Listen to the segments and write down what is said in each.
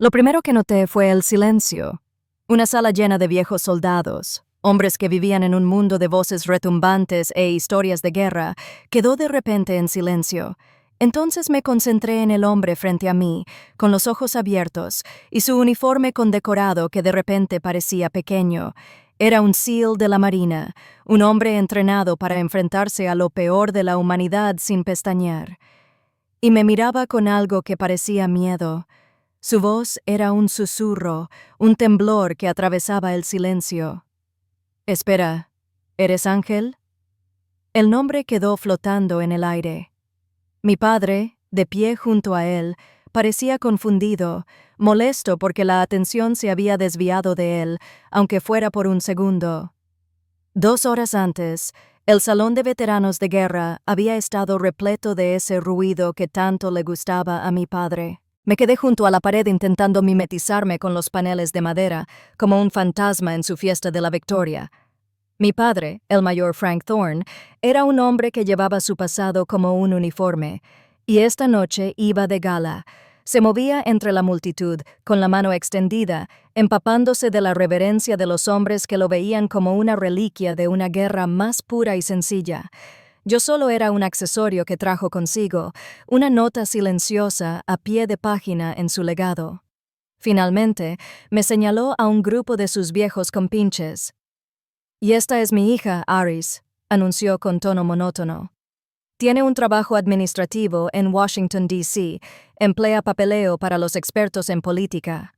Lo primero que noté fue el silencio. Una sala llena de viejos soldados, hombres que vivían en un mundo de voces retumbantes e historias de guerra, quedó de repente en silencio. Entonces me concentré en el hombre frente a mí, con los ojos abiertos, y su uniforme condecorado que de repente parecía pequeño. Era un SEAL de la Marina, un hombre entrenado para enfrentarse a lo peor de la humanidad sin pestañear. Y me miraba con algo que parecía miedo. Su voz era un susurro, un temblor que atravesaba el silencio. «Espera, ¿eres Ángel?» El nombre quedó flotando en el aire. Mi padre, de pie junto a él, parecía confundido, molesto porque la atención se había desviado de él, aunque fuera por un segundo. 2 horas antes, el salón de veteranos de guerra había estado repleto de ese ruido que tanto le gustaba a mi padre. Me quedé junto a la pared intentando mimetizarme con los paneles de madera, como un fantasma en su fiesta de la victoria. Mi padre, el mayor Frank Thorne, era un hombre que llevaba su pasado como un uniforme, y esta noche iba de gala. Se movía entre la multitud, con la mano extendida, empapándose de la reverencia de los hombres que lo veían como una reliquia de una guerra más pura y sencilla. Yo solo era un accesorio que trajo consigo, una nota silenciosa a pie de página en su legado. Finalmente, me señaló a un grupo de sus viejos compinches. «Y esta es mi hija, Aris», anunció con tono monótono. «Tiene un trabajo administrativo en Washington, D.C., emplea papeleo para los expertos en política».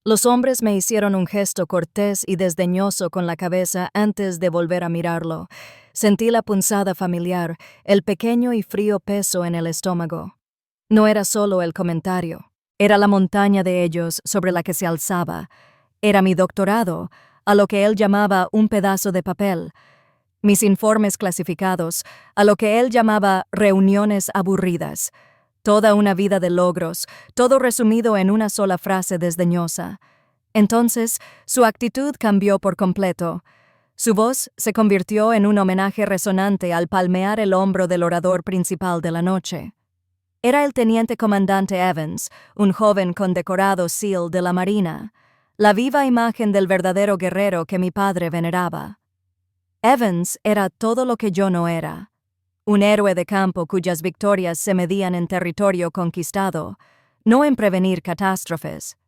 Los hombres me hicieron un gesto cortés y desdeñoso con la cabeza antes de volver a mirarlo. Sentí la punzada familiar, el pequeño y frío peso en el estómago. No era solo el comentario, era la montaña de ellos sobre la que se alzaba. Era mi doctorado, a lo que él llamaba un pedazo de papel. Mis informes clasificados, a lo que él llamaba reuniones aburridas. Toda una vida de logros, todo resumido en una sola frase desdeñosa. Entonces, su actitud cambió por completo. Su voz se convirtió en un homenaje resonante al palmear el hombro del orador principal de la noche. Era el teniente comandante Evans, un joven condecorado SEAL de la Marina, la viva imagen del verdadero guerrero que mi padre veneraba. Evans era todo lo que yo no era. Un héroe de campo cuyas victorias se medían en territorio conquistado, no en prevenir catástrofes.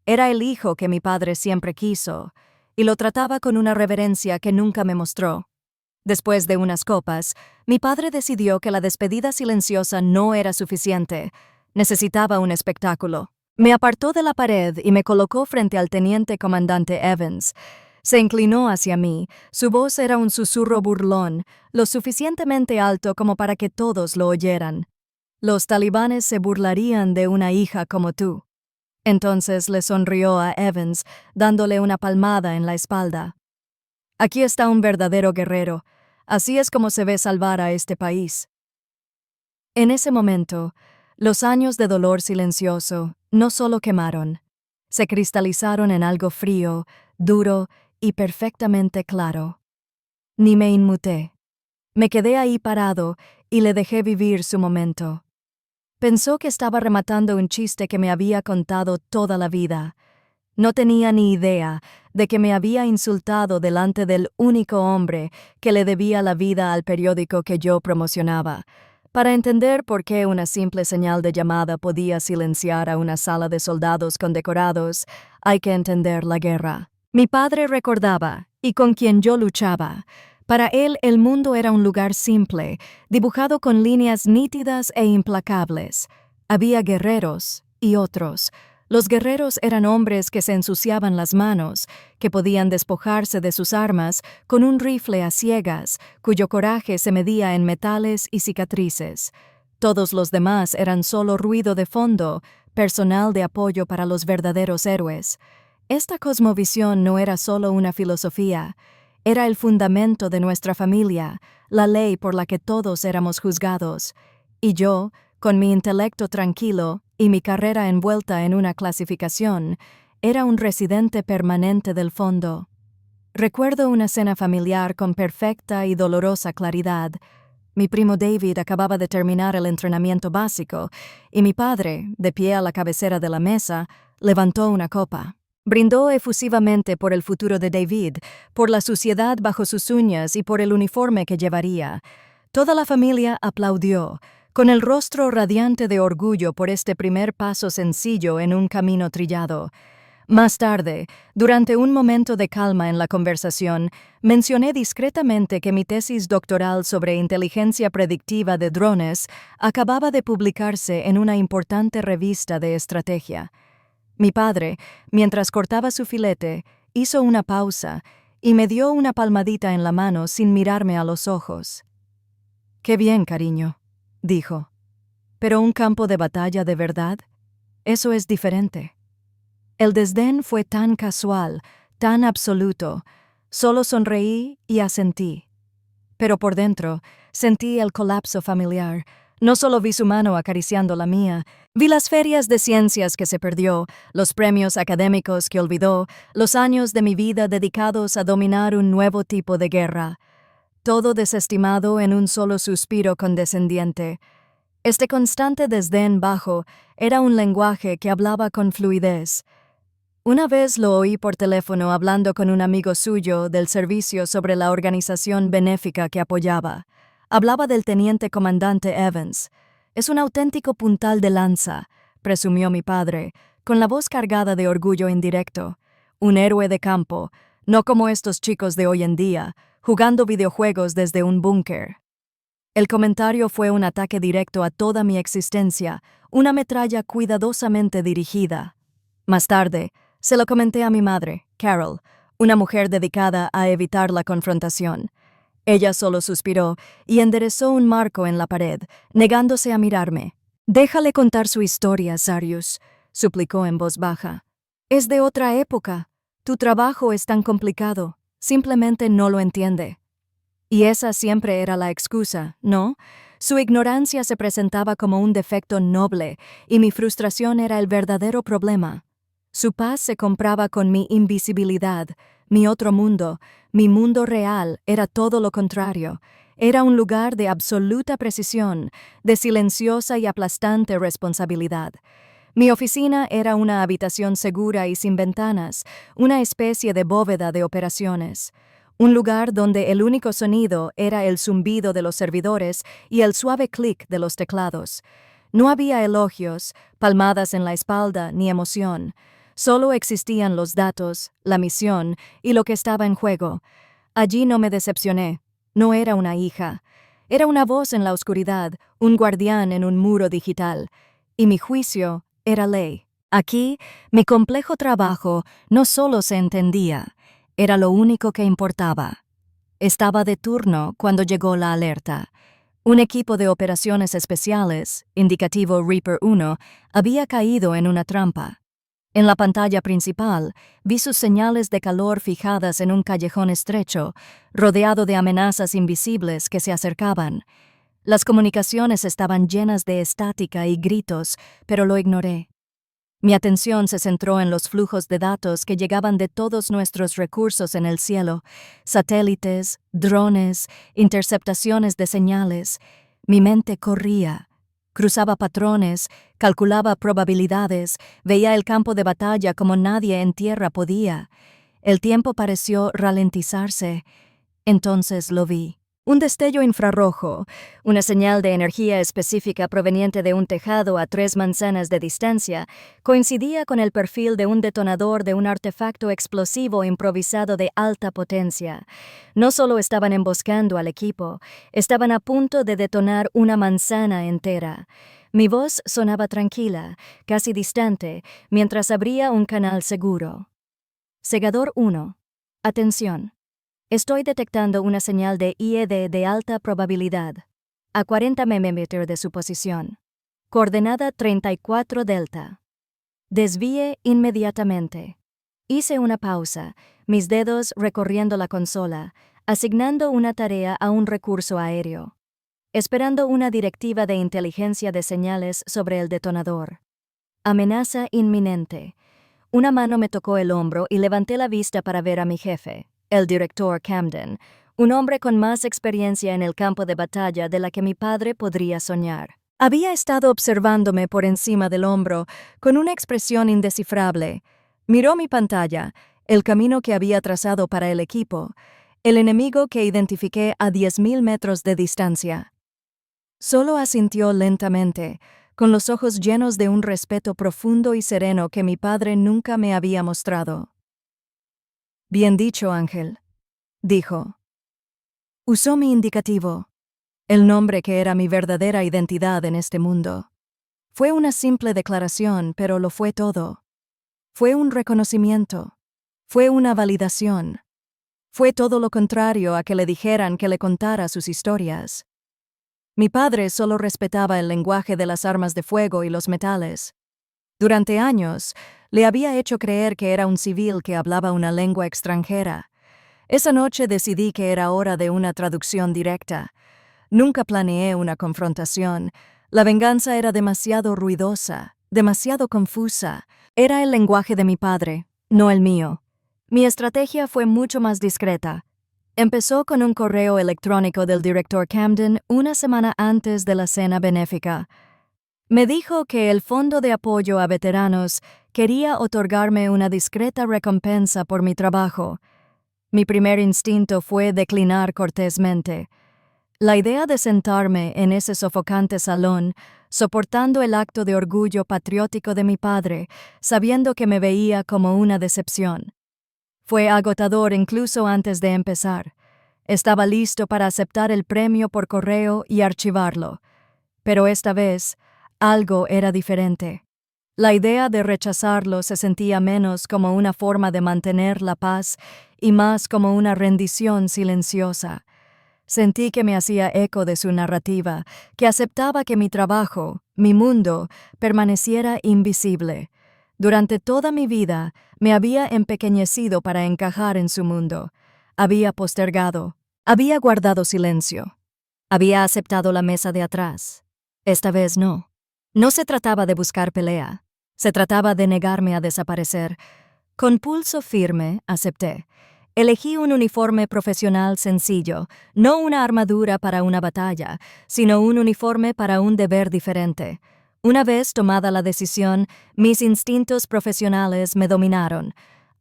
Era el hijo que mi padre siempre quiso, y lo trataba con una reverencia que nunca me mostró. Después de unas copas, mi padre decidió que la despedida silenciosa no era suficiente. Necesitaba un espectáculo. Me apartó de la pared y me colocó frente al teniente comandante Evans. Se inclinó hacia mí, su voz era un susurro burlón, lo suficientemente alto como para que todos lo oyeran. «Los talibanes se burlarían de una hija como tú». Entonces le sonrió a Evans, dándole una palmada en la espalda. «Aquí está un verdadero guerrero. Así es como se ve salvar a este país». En ese momento, los años de dolor silencioso no solo quemaron, se cristalizaron en algo frío, duro y perfectamente claro. Ni me inmuté. Me quedé ahí parado y le dejé vivir su momento. Pensó que estaba rematando un chiste que me había contado toda la vida. No tenía ni idea de que me había insultado delante del único hombre que le debía la vida al periódico que yo promocionaba. Para entender por qué una simple señal de llamada podía silenciar a una sala de soldados condecorados, hay que entender la guerra. Mi padre recordaba, y con quien yo luchaba. Para él el mundo era un lugar simple, dibujado con líneas nítidas e implacables. Había guerreros y otros. Los guerreros eran hombres que se ensuciaban las manos, que podían despojarse de sus armas con un rifle a ciegas, cuyo coraje se medía en metales y cicatrices. Todos los demás eran solo ruido de fondo, personal de apoyo para los verdaderos héroes. Esta cosmovisión no era solo una filosofía, era el fundamento de nuestra familia, la ley por la que todos éramos juzgados. Y yo, con mi intelecto tranquilo y mi carrera envuelta en una clasificación, era un residente permanente del fondo. Recuerdo una cena familiar con perfecta y dolorosa claridad. Mi primo David acababa de terminar el entrenamiento básico, y mi padre, de pie a la cabecera de la mesa, levantó una copa. Brindó efusivamente por el futuro de David, por la suciedad bajo sus uñas y por el uniforme que llevaría. Toda la familia aplaudió, con el rostro radiante de orgullo por este primer paso sencillo en un camino trillado. Más tarde, durante un momento de calma en la conversación, mencioné discretamente que mi tesis doctoral sobre inteligencia predictiva de drones acababa de publicarse en una importante revista de estrategia. Mi padre, mientras cortaba su filete, hizo una pausa y me dio una palmadita en la mano sin mirarme a los ojos. «Qué bien, cariño», dijo. «Pero un campo de batalla de verdad, eso es diferente». El desdén fue tan casual, tan absoluto. Solo sonreí y asentí. Pero por dentro, sentí el colapso familiar. No solo vi su mano acariciando la mía, vi las ferias de ciencias que se perdió, los premios académicos que olvidó, los años de mi vida dedicados a dominar un nuevo tipo de guerra. Todo desestimado en un solo suspiro condescendiente. Este constante desdén bajo era un lenguaje que hablaba con fluidez. Una vez lo oí por teléfono hablando con un amigo suyo del servicio sobre la organización benéfica que apoyaba. Hablaba del teniente comandante Evans. «Es un auténtico puntal de lanza», presumió mi padre, con la voz cargada de orgullo indirecto. «Un héroe de campo, no como estos chicos de hoy en día, jugando videojuegos desde un búnker». El comentario fue un ataque directo a toda mi existencia, una metralla cuidadosamente dirigida. Más tarde, se lo comenté a mi madre, Carol, una mujer dedicada a evitar la confrontación. Ella solo suspiró y enderezó un marco en la pared, negándose a mirarme. «Déjale contar su historia, Sarius», suplicó en voz baja. «Es de otra época. Tu trabajo es tan complicado. Simplemente no lo entiende». Y esa siempre era la excusa, ¿no? Su ignorancia se presentaba como un defecto noble y mi frustración era el verdadero problema. Su paz se compraba con mi invisibilidad, mi otro mundo, mi mundo real era todo lo contrario. Era un lugar de absoluta precisión, de silenciosa y aplastante responsabilidad. Mi oficina era una habitación segura y sin ventanas, una especie de bóveda de operaciones. Un lugar donde el único sonido era el zumbido de los servidores y el suave clic de los teclados. No había elogios, palmadas en la espalda ni emoción. Solo existían los datos, la misión y lo que estaba en juego. Allí no me decepcioné. No era una hija. Era una voz en la oscuridad, un guardián en un muro digital. Y mi juicio era ley. Aquí, mi complejo trabajo no solo se entendía, era lo único que importaba. Estaba de turno cuando llegó la alerta. Un equipo de operaciones especiales, indicativo Reaper 1, había caído en una trampa. En la pantalla principal, vi sus señales de calor fijadas en un callejón estrecho, rodeado de amenazas invisibles que se acercaban. Las comunicaciones estaban llenas de estática y gritos, pero lo ignoré. Mi atención se centró en los flujos de datos que llegaban de todos nuestros recursos en el cielo, satélites, drones, interceptaciones de señales. Mi mente corría. Cruzaba patrones, calculaba probabilidades, veía el campo de batalla como nadie en tierra podía. El tiempo pareció ralentizarse. Entonces lo vi. Un destello infrarrojo, una señal de energía específica proveniente de un tejado a 3 manzanas de distancia, coincidía con el perfil de un detonador de un artefacto explosivo improvisado de alta potencia. No solo estaban emboscando al equipo, estaban a punto de detonar una manzana entera. Mi voz sonaba tranquila, casi distante, mientras abría un canal seguro. Segador 1. Atención. Estoy detectando una señal de IED de alta probabilidad, a 40 mm de su posición. Coordenada 34 delta. Desvíe inmediatamente. Hice una pausa, mis dedos recorriendo la consola, asignando una tarea a un recurso aéreo, esperando una directiva de inteligencia de señales sobre el detonador. Amenaza inminente. Una mano me tocó el hombro y levanté la vista para ver a mi jefe, el director Camden, un hombre con más experiencia en el campo de batalla de la que mi padre podría soñar. Había estado observándome por encima del hombro, con una expresión indescifrable. Miró mi pantalla, el camino que había trazado para el equipo, el enemigo que identifiqué a 10.000 metros de distancia. Solo asintió lentamente, con los ojos llenos de un respeto profundo y sereno que mi padre nunca me había mostrado. «Bien dicho, Ángel», dijo. Usó mi indicativo, el nombre que era mi verdadera identidad en este mundo. Fue una simple declaración, pero lo fue todo. Fue un reconocimiento. Fue una validación. Fue todo lo contrario a que le dijeran que le contara sus historias. Mi padre solo respetaba el lenguaje de las armas de fuego y los metales. Durante años, le había hecho creer que era un civil que hablaba una lengua extranjera. Esa noche decidí que era hora de una traducción directa. Nunca planeé una confrontación. La venganza era demasiado ruidosa, demasiado confusa. Era el lenguaje de mi padre, no el mío. Mi estrategia fue mucho más discreta. Empezó con un correo electrónico del director Camden una semana antes de la cena benéfica. Me dijo que el Fondo de Apoyo a Veteranos quería otorgarme una discreta recompensa por mi trabajo. Mi primer instinto fue declinar cortésmente. La idea de sentarme en ese sofocante salón, soportando el acto de orgullo patriótico de mi padre, sabiendo que me veía como una decepción. Fue agotador incluso antes de empezar. Estaba listo para aceptar el premio por correo y archivarlo. Pero esta vez, algo era diferente. La idea de rechazarlo se sentía menos como una forma de mantener la paz y más como una rendición silenciosa. Sentí que me hacía eco de su narrativa, que aceptaba que mi trabajo, mi mundo, permaneciera invisible. Durante toda mi vida me había empequeñecido para encajar en su mundo. Había postergado, había guardado silencio, había aceptado la mesa de atrás. Esta vez no. No se trataba de buscar pelea, se trataba de negarme a desaparecer. Con pulso firme, acepté. Elegí un uniforme profesional sencillo, no una armadura para una batalla, sino un uniforme para un deber diferente. Una vez tomada la decisión, mis instintos profesionales me dominaron.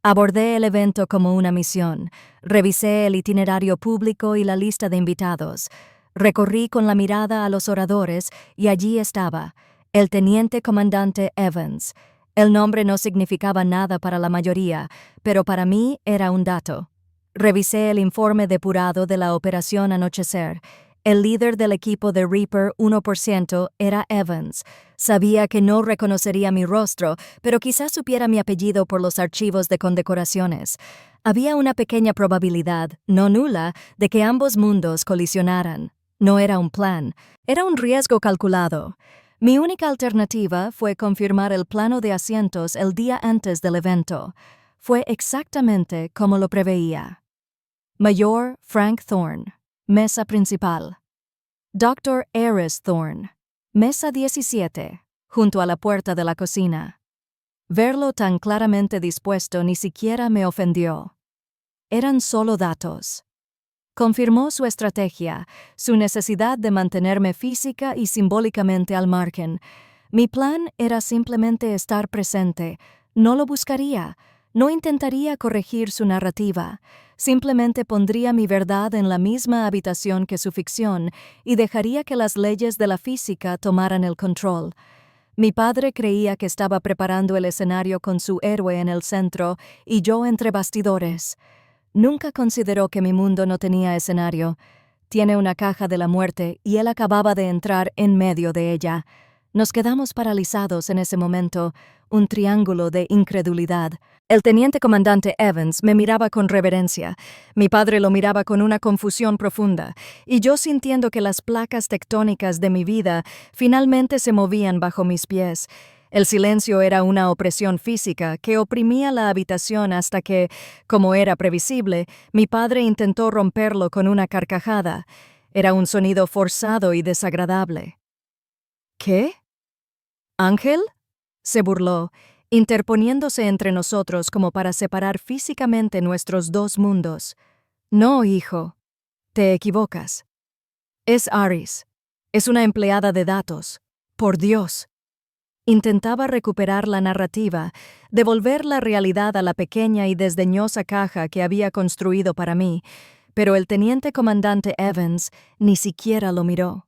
Abordé el evento como una misión. Revisé el itinerario público y la lista de invitados. Recorrí con la mirada a los oradores y allí estaba, el teniente comandante Evans. El nombre no significaba nada para la mayoría, pero para mí era un dato. Revisé el informe depurado de la Operación Anochecer. El líder del equipo de Reaper 1% era Evans. Sabía que no reconocería mi rostro, pero quizás supiera mi apellido por los archivos de condecoraciones. Había una pequeña probabilidad, no nula, de que ambos mundos colisionaran. No era un plan, era un riesgo calculado. Mi única alternativa fue confirmar el plano de asientos el día antes del evento. Fue exactamente como lo preveía. Mayor Frank Thorne, mesa principal. Dr. Eris Thorne, mesa 17, junto a la puerta de la cocina. Verlo tan claramente dispuesto ni siquiera me ofendió. Eran solo datos. Confirmó su estrategia, su necesidad de mantenerme física y simbólicamente al margen. Mi plan era simplemente estar presente. No lo buscaría, no intentaría corregir su narrativa. Simplemente pondría mi verdad en la misma habitación que su ficción y dejaría que las leyes de la física tomaran el control. Mi padre creía que estaba preparando el escenario con su héroe en el centro y yo entre bastidores. Nunca consideró que mi mundo no tenía escenario. Tiene una caja de la muerte y él acababa de entrar en medio de ella. Nos quedamos paralizados en ese momento, un triángulo de incredulidad. El teniente comandante Evans me miraba con reverencia, mi padre lo miraba con una confusión profunda, y yo sintiendo que las placas tectónicas de mi vida finalmente se movían bajo mis pies. El silencio era una opresión física que oprimía la habitación hasta que, como era previsible, mi padre intentó romperlo con una carcajada. Era un sonido forzado y desagradable. ¿Qué? ¿Ángel? Se burló, interponiéndose entre nosotros como para separar físicamente nuestros dos mundos. No, hijo, te equivocas. Es Aris. Es una empleada de datos. Por Dios. Intentaba recuperar la narrativa, devolver la realidad a la pequeña y desdeñosa caja que había construido para mí, pero el teniente comandante Evans ni siquiera lo miró.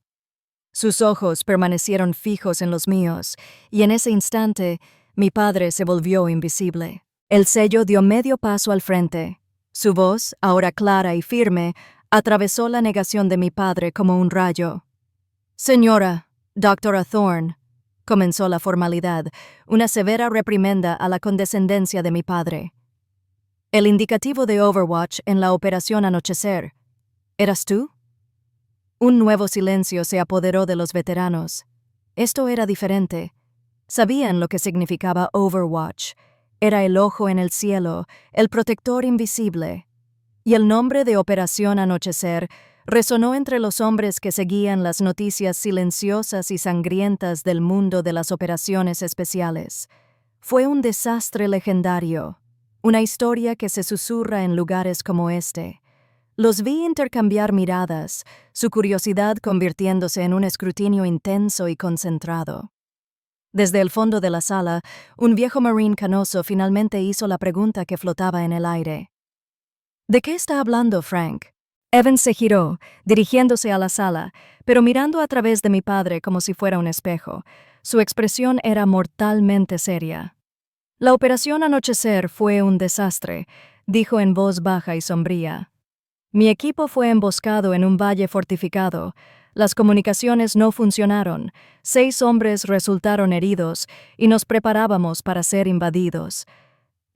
Sus ojos permanecieron fijos en los míos, y en ese instante mi padre se volvió invisible. El sello dio medio paso al frente. Su voz, ahora clara y firme, atravesó la negación de mi padre como un rayo. «Señora, Dra. Thorne», comenzó la formalidad, una severa reprimenda a la condescendencia de mi padre. «El indicativo de Overwatch en la operación Anochecer. ¿Eras tú?» Un nuevo silencio se apoderó de los veteranos. Esto era diferente. Sabían lo que significaba Overwatch. Era el ojo en el cielo, el protector invisible. Y el nombre de Operación Anochecer resonó entre los hombres que seguían las noticias silenciosas y sangrientas del mundo de las operaciones especiales. Fue un desastre legendario, una historia que se susurra en lugares como este. Los vi intercambiar miradas, su curiosidad convirtiéndose en un escrutinio intenso y concentrado. Desde el fondo de la sala, un viejo marine canoso finalmente hizo la pregunta que flotaba en el aire. «¿De qué está hablando, Frank?» Evans se giró, dirigiéndose a la sala, pero mirando a través de mi padre como si fuera un espejo. Su expresión era mortalmente seria. «La operación Anochecer fue un desastre», dijo en voz baja y sombría. «Mi equipo fue emboscado en un valle fortificado. Las comunicaciones no funcionaron, 6 hombres resultaron heridos y nos preparábamos para ser invadidos».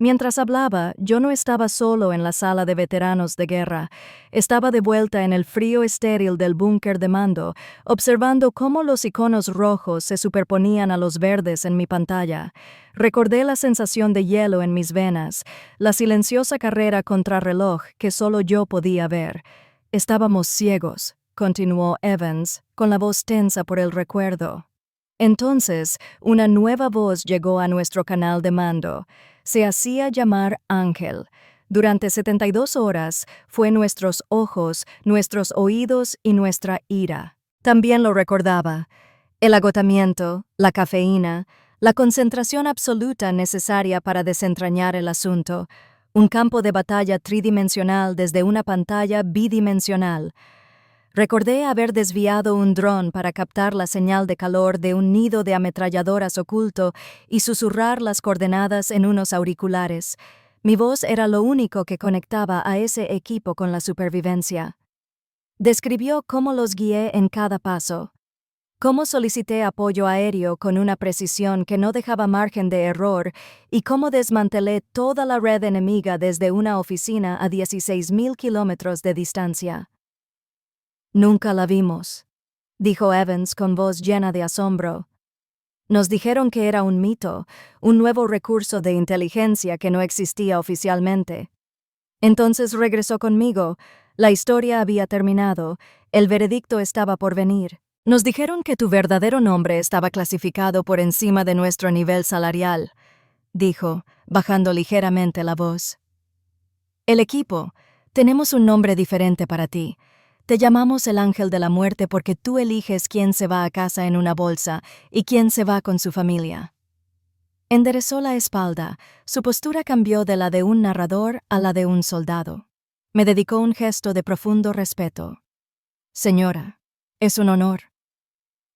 Mientras hablaba, yo no estaba solo en la sala de veteranos de guerra. Estaba de vuelta en el frío estéril del búnker de mando, observando cómo los iconos rojos se superponían a los verdes en mi pantalla. Recordé la sensación de hielo en mis venas, la silenciosa carrera contrarreloj que solo yo podía ver. «Estábamos ciegos», continuó Evans, con la voz tensa por el recuerdo. Entonces, una nueva voz llegó a nuestro canal de mando. Se hacía llamar Ángel. Durante 72 horas fue nuestros ojos, nuestros oídos y nuestra ira. También lo recordaba. El agotamiento, la cafeína, la concentración absoluta necesaria para desentrañar el asunto. Un campo de batalla tridimensional desde una pantalla bidimensional. Recordé haber desviado un dron para captar la señal de calor de un nido de ametralladoras oculto y susurrar las coordenadas en unos auriculares. Mi voz era lo único que conectaba a ese equipo con la supervivencia. Describió cómo los guié en cada paso, cómo solicité apoyo aéreo con una precisión que no dejaba margen de error y cómo desmantelé toda la red enemiga desde una oficina a 16,000 kilómetros de distancia. «Nunca la vimos», dijo Evans con voz llena de asombro. «Nos dijeron que era un mito, un nuevo recurso de inteligencia que no existía oficialmente. Entonces regresó conmigo, la historia había terminado, el veredicto estaba por venir. Nos dijeron que tu verdadero nombre estaba clasificado por encima de nuestro nivel salarial», dijo, bajando ligeramente la voz. «El equipo, tenemos un nombre diferente para ti. Te llamamos el Ángel de la Muerte porque tú eliges quién se va a casa en una bolsa y quién se va con su familia». Enderezó la espalda, su postura cambió de la de un narrador a la de un soldado. Me dedicó un gesto de profundo respeto. «Señora, es un honor».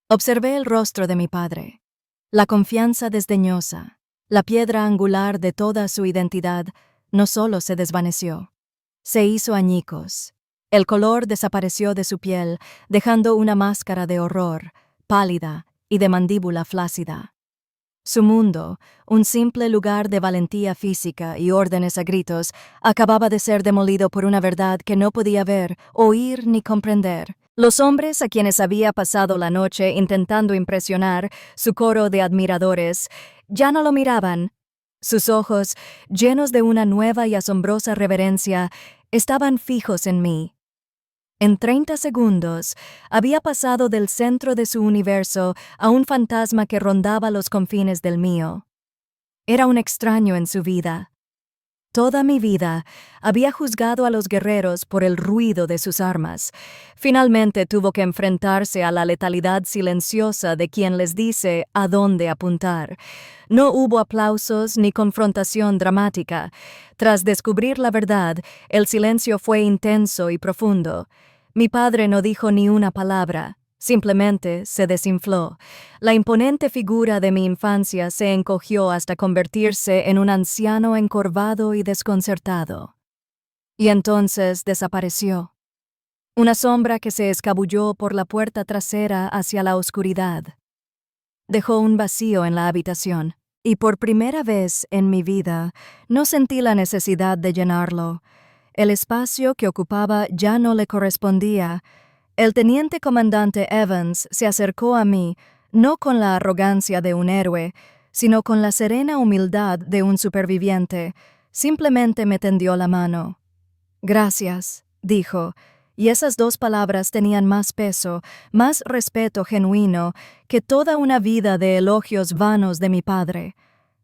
Observé el rostro de mi padre. La confianza desdeñosa, la piedra angular de toda su identidad, no solo se desvaneció, se hizo añicos. El color desapareció de su piel, dejando una máscara de horror, pálida y de mandíbula flácida. Su mundo, un simple lugar de valentía física y órdenes a gritos, acababa de ser demolido por una verdad que no podía ver, oír ni comprender. Los hombres a quienes había pasado la noche intentando impresionar, su coro de admiradores, ya no lo miraban. Sus ojos, llenos de una nueva y asombrosa reverencia, estaban fijos en mí. En 30 segundos, había pasado del centro de su universo a un fantasma que rondaba los confines del mío. Era un extraño en su vida. Toda mi vida había juzgado a los guerreros por el ruido de sus armas. Finalmente tuvo que enfrentarse a la letalidad silenciosa de quien les dice a dónde apuntar. No hubo aplausos ni confrontación dramática. Tras descubrir la verdad, el silencio fue intenso y profundo. Mi padre no dijo ni una palabra. Simplemente se desinfló. La imponente figura de mi infancia se encogió hasta convertirse en un anciano encorvado y desconcertado. Y entonces desapareció. Una sombra que se escabulló por la puerta trasera hacia la oscuridad. Dejó un vacío en la habitación, y por primera vez en mi vida no sentí la necesidad de llenarlo. El espacio que ocupaba ya no le correspondía. El teniente comandante Evans se acercó a mí, no con la arrogancia de un héroe, sino con la serena humildad de un superviviente. Simplemente me tendió la mano. «Gracias», dijo, y esas dos palabras tenían más peso, más respeto genuino que toda una vida de elogios vanos de mi padre.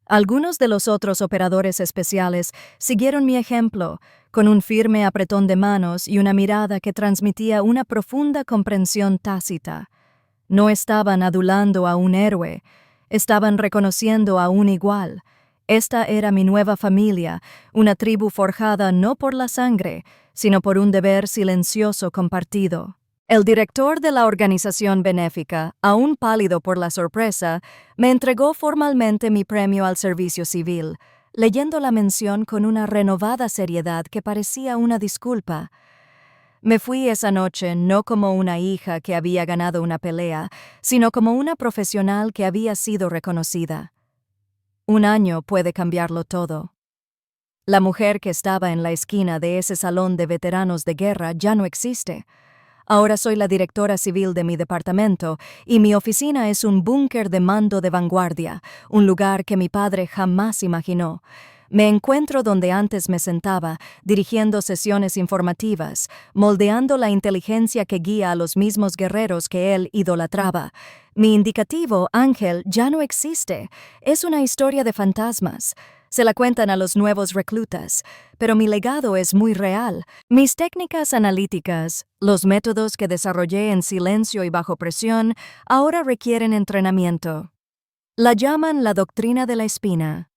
Algunos de los otros operadores especiales siguieron mi ejemplo, con un firme apretón de manos y una mirada que transmitía una profunda comprensión tácita. No estaban adulando a un héroe, estaban reconociendo a un igual. Esta era mi nueva familia, una tribu forjada no por la sangre, sino por un deber silencioso compartido. El director de la organización benéfica, aún pálido por la sorpresa, me entregó formalmente mi premio al servicio civil, leyendo la mención con una renovada seriedad que parecía una disculpa. Me fui esa noche no como una hija que había ganado una pelea, sino como una profesional que había sido reconocida. Un año puede cambiarlo todo. La mujer que estaba en la esquina de ese salón de veteranos de guerra ya no existe. Ahora soy la directora civil de mi departamento y mi oficina es un búnker de mando de vanguardia, un lugar que mi padre jamás imaginó. Me encuentro donde antes me sentaba, dirigiendo sesiones informativas, moldeando la inteligencia que guía a los mismos guerreros que él idolatraba. Mi indicativo, Ángel, ya no existe. Es una historia de fantasmas. Se la cuentan a los nuevos reclutas, pero mi legado es muy real. Mis técnicas analíticas, los métodos que desarrollé en silencio y bajo presión, ahora requieren entrenamiento. La llaman la doctrina de la espina.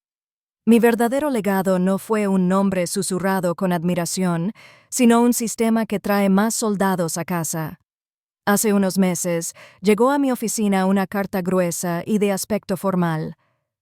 Mi verdadero legado no fue un nombre susurrado con admiración, sino un sistema que trae más soldados a casa. Hace unos meses, llegó a mi oficina una carta gruesa y de aspecto formal.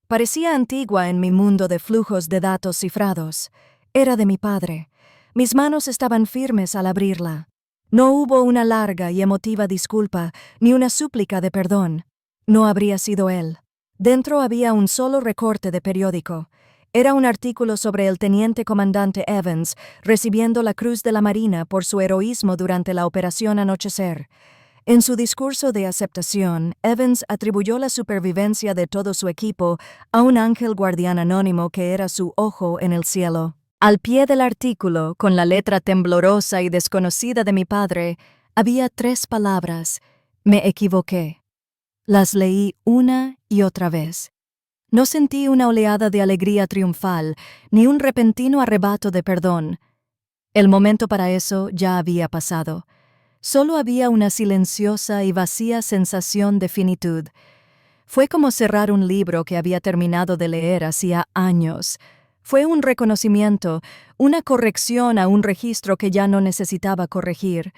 Parecía antigua en mi mundo de flujos de datos cifrados. Era de mi padre. Mis manos estaban firmes al abrirla. No hubo una larga y emotiva disculpa, ni una súplica de perdón. No habría sido él. Dentro había un solo recorte de periódico. Era un artículo sobre el teniente comandante Evans recibiendo la Cruz de la Marina por su heroísmo durante la Operación Anochecer. En su discurso de aceptación, Evans atribuyó la supervivencia de todo su equipo a un ángel guardián anónimo que era su ojo en el cielo. Al pie del artículo, con la letra temblorosa y desconocida de mi padre, había 3 palabras: «Me equivoqué». Las leí una y otra vez. No sentí una oleada de alegría triunfal, ni un repentino arrebato de perdón. El momento para eso ya había pasado. Solo había una silenciosa y vacía sensación de finitud. Fue como cerrar un libro que había terminado de leer hacía años. Fue un reconocimiento, una corrección a un registro que ya no necesitaba corregir.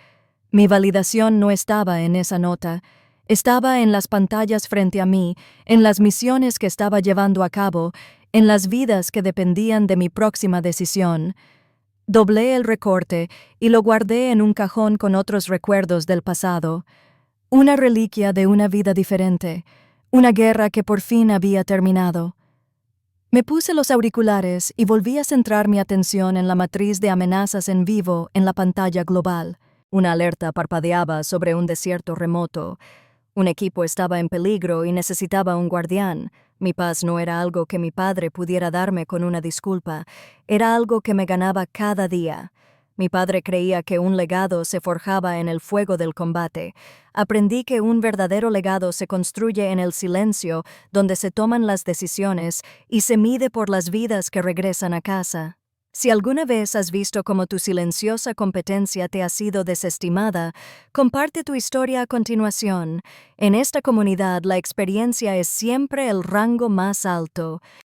Mi validación no estaba en esa nota. Estaba en las pantallas frente a mí, en las misiones que estaba llevando a cabo, en las vidas que dependían de mi próxima decisión. Doblé el recorte y lo guardé en un cajón con otros recuerdos del pasado. Una reliquia de una vida diferente, una guerra que por fin había terminado. Me puse los auriculares y volví a centrar mi atención en la matriz de amenazas en vivo en la pantalla global. Una alerta parpadeaba sobre un desierto remoto. Un equipo estaba en peligro y necesitaba un guardián. Mi paz no era algo que mi padre pudiera darme con una disculpa, era algo que me ganaba cada día. Mi padre creía que un legado se forjaba en el fuego del combate. Aprendí que un verdadero legado se construye en el silencio, donde se toman las decisiones y se mide por las vidas que regresan a casa. Si alguna vez has visto cómo tu silenciosa competencia te ha sido desestimada, comparte tu historia a continuación. En esta comunidad la experiencia es siempre el rango más alto.